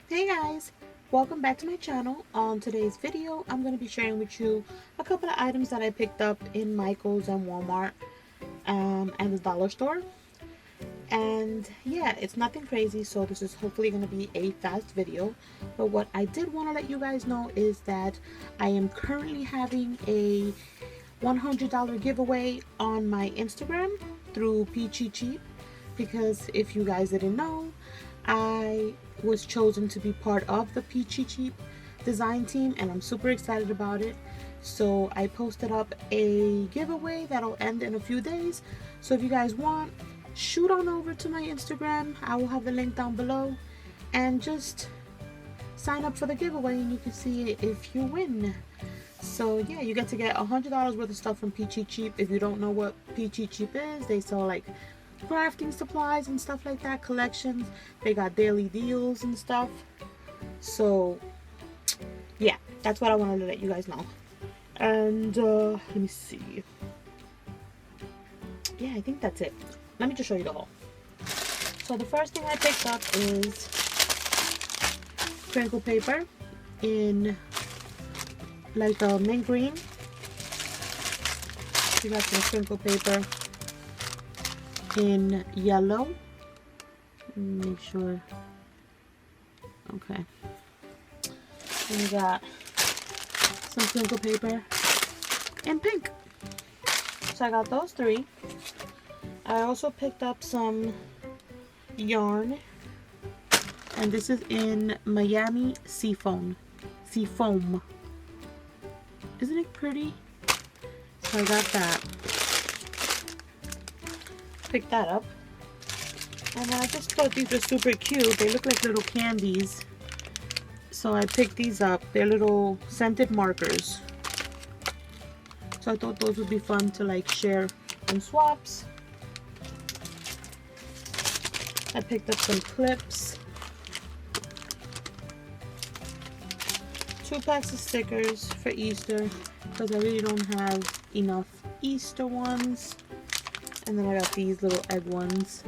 Hey guys, welcome back to my channel. On today's video, I'm going to be sharing with you a couple of items that I picked up in Michael's and Walmart and the dollar store. And yeah, it's nothing crazy, so this is hopefully going to be a fast video. But what I did want to let you guys know is that I am currently having a $100 giveaway on my Instagram through Peachy Cheap, because if you guys didn't know, I was chosen to be part of the Peachy Cheap design team and I'm super excited about it. So I posted up a giveaway that'll end in a few days. So if you guys want, shoot on over to my Instagram. I will have the link down below and just sign up for the giveaway and you can see it if you win. So yeah, you get to get $100 worth of stuff from Peachy Cheap. If you don't know what Peachy Cheap is, they sell like crafting supplies and stuff like that, collections. They got daily deals and stuff. So yeah, that's what I wanted to let you guys know. And let me see. Yeah, I think that's it. Let me just show you the haul. So the first thing I picked up is crinkle paper in like a mint green. You got some crinkle paper in yellow. Make sure. Okay. And we got some crinkle paper in pink. So I got those three. I also picked up some yarn, and this is in Miami Seafoam. Seafoam. Isn't it pretty? So I got that. Picked that up. And then I just thought these were super cute. They look like little candies. So I picked these up. They're little scented markers. So I thought those would be fun to like share in swaps. I picked up some clips. 2 packs of stickers for Easter because I really don't have enough Easter ones. And then I got these little egg ones.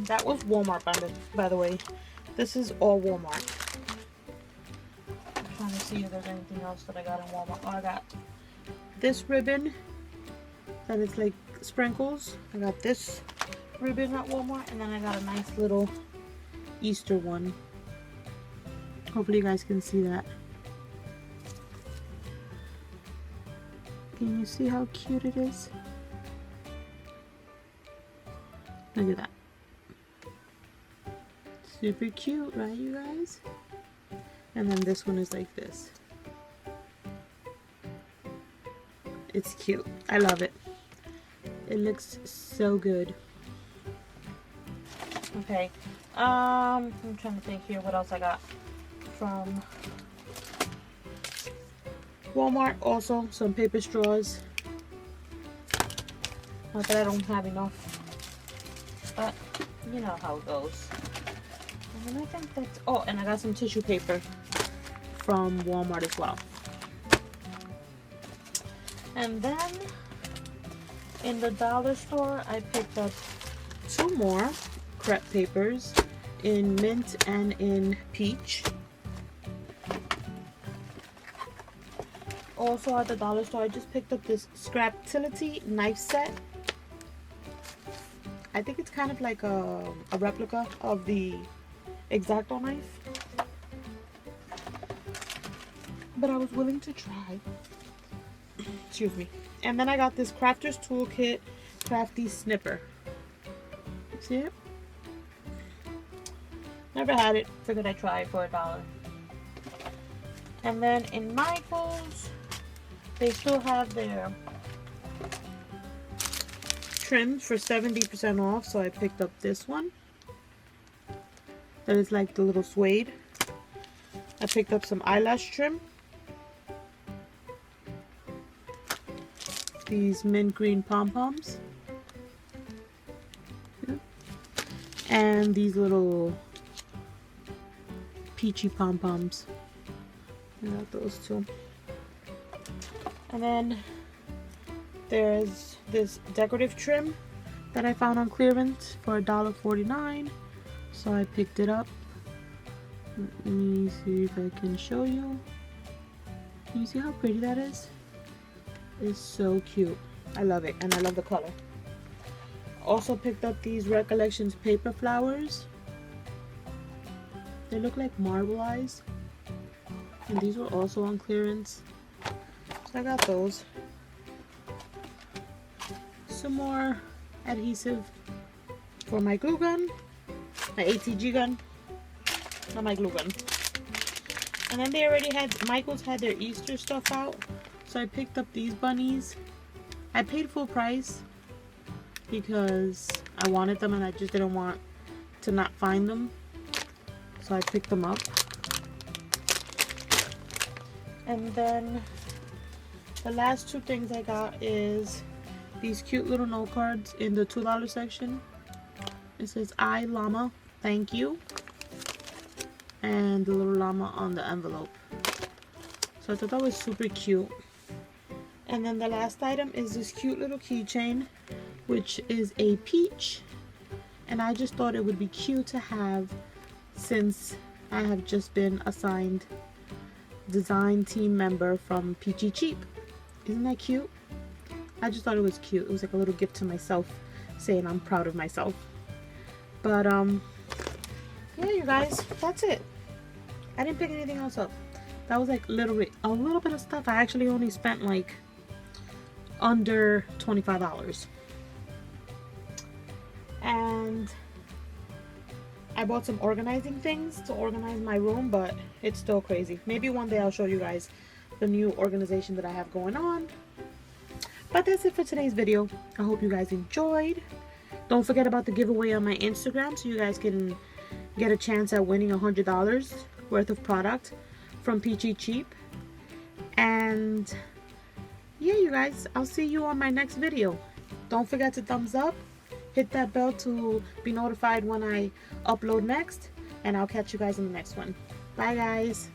That was Walmart, by the way. This is all Walmart. I'm trying to see if there's anything else that I got in Walmart. Oh, I got this ribbon that is like sprinkles. I got this ribbon at Walmart, and then I got a nice little Easter one. Hopefully you guys can see that. Can you see how cute it is? Look at that. Super cute, right, you guys? And then this one is like this. It's cute. I love it. It looks so good. Okay. I'm trying to think here what else I got from Walmart. Also some paper straws. Not that I don't have enough, but you know how it goes. And then I think that's, oh, and I got some tissue paper from Walmart as well. And then in the dollar store I picked up 2 more crepe papers in mint and in peach. Also at the dollar store I just picked up this Scraptility knife set. I think it's kind of like a replica of the X-Acto knife, but I was willing to try. Excuse me. And then I got this Crafter's Toolkit Crafty Snipper. See it? Never had it. Figured I'd try it for $1. And then in Michael's, they still have their trims for 70% off, so I picked up this one. That is like the little suede. I picked up some eyelash trim. These mint green pom-poms. Yeah. And these little peachy pom-poms. I got those too. And then there's this decorative trim that I found on clearance for $1.49. So I picked it up. Let me see if I can show you. Can you see how pretty that is? It's so cute. I love it, and I love the color. Also picked up these Recollections paper flowers. They look like marble eyes, and these were also on clearance, so I got those. Some more adhesive for my glue gun, my ATG gun, not my glue gun. And then they already had, Michaels had their Easter stuff out, so I picked up these bunnies. I paid full price because I wanted them and I just didn't want to not find them, so I picked them up. And then the last two things I got is these cute little note cards in the $2 section. It says "I llama, thank you," and the little llama on the envelope. So I thought that was super cute. And then the last item is this cute little keychain, which is a peach, and I just thought it would be cute to have since I have just been assigned design team member from Peachy Cheap. Isn't that cute? I just thought it was cute. It was like a little gift to myself, saying I'm proud of myself. But yeah, you guys, that's it. I didn't pick anything else up. That was like literally a little bit of stuff. I actually only spent like under $25. And I bought some organizing things to organize my room, but it's still crazy. Maybe one day I'll show you guys the new organization that I have going on. But that's it for today's video. I hope you guys enjoyed. Don't forget about the giveaway on my Instagram, so you guys can get a chance at winning $100 worth of product from Peachy Cheap. And yeah, you guys, I'll see you on my next video. Don't forget to thumbs up, hit that bell to be notified when I upload next, and I'll catch you guys in the next one. Bye guys.